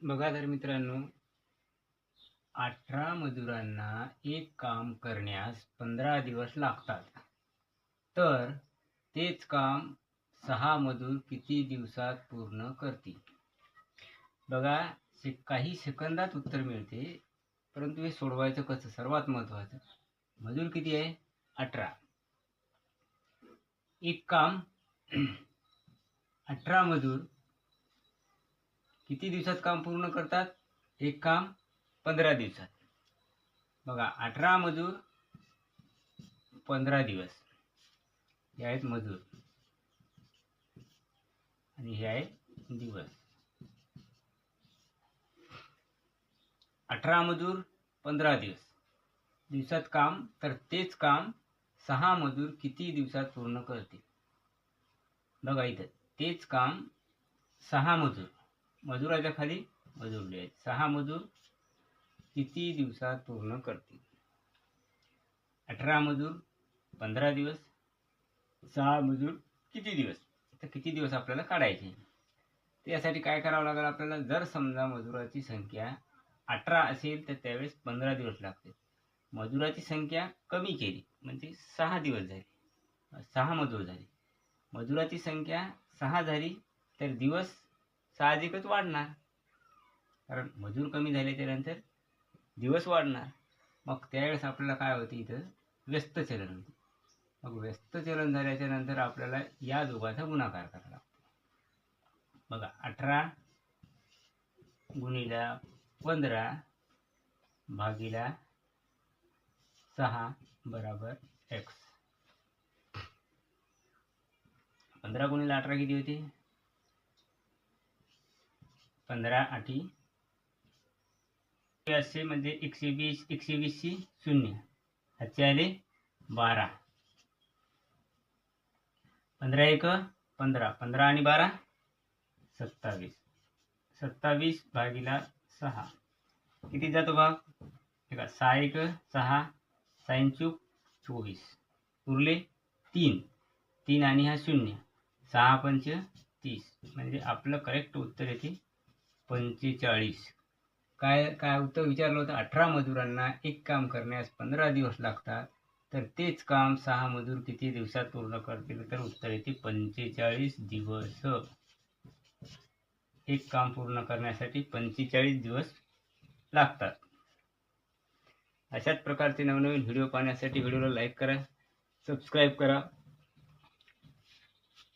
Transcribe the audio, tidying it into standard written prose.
बघा तर मित्रांनो, 18 मजुरांना एक काम करण्यास 15 दिवस लागतात. तर तेच काम 6 मजूर किती दिवसात पूर्ण करतील? बघा, काही सेकंदात उत्तर मिळते, परंतु हे सोडवायचं कसं सर्वात महत्वाचं. मजूर किती आहे? 18. एक काम 18 मजूर किती दिवसात काम पूर्ण करतात? एक काम 15 दिवसात. बघा, 18 मजूर 15 दिवस, हे आहेत मजूर आणि हे आहेत दिवस. 18 मजूर 15 दिवसात काम, तर तेच काम 6 मजूर किती दिवसात पूर्ण करतील? बघा इथं, तेच काम 6 मजुराच्या खाली मजूर लिहायचे. 6 मजूर किती दिवसात पूर्ण करतील? 18 मजूर 15 दिवस, 6 मजूर किती दिवस? तर किती दिवस आपल्याला काढायचे? त्यासाठी काय करावं लागेल आपल्याला? जर समजा मजुराची संख्या 18 असेल तर त्यावेळेस 15 दिवस लागतील. मजुराची संख्या कमी केली म्हणजे 6 दिवस झाले, 6 मजूर झाले. मजुराची संख्या 6 झाली तर दिवस साहजिकच वाढणार, कारण मजूर कमी झाले त्यानंतर दिवस वाढणार. मग त्यावेळेस आपल्याला काय होते? इथं व्यस्त चलन होते. मग व्यस्त चलन झाल्याच्या नंतर आपल्याला या दोघांचा गुणाकार करावा लागतो. बघा, 18 गुणिले 15 भागिले 6 बराबर x. 15 गुणिले 18 किती होते? 15 8 असे म्हणजे 120. 120 ची 0, हातचे आले 12. 15 1 15, 15 आणि 12 27. 27 भागिले 6 किती जातो भाग? 6 1 6, 6 चूक 24, उरले 3. 3 आणि हा 0, 6 पंच 30, म्हणजे आपलं करेक्ट उत्तर येते 45. काय उत्तर विचारलं होतं? 18 मजुरांना एक काम करण्यास 15 दिवस लागतात, तर तेच काम 6 मजूर किती दिवसात पूर्ण करतील? तर उत्तर येते 45 दिवस. एक काम पूर्ण करण्यासाठी 45 दिवस लागतात. अशाच प्रकारचे नवनवीन व्हिडिओ पाहण्यासाठी व्हिडिओला लाईक करा, सबस्क्राईब करा.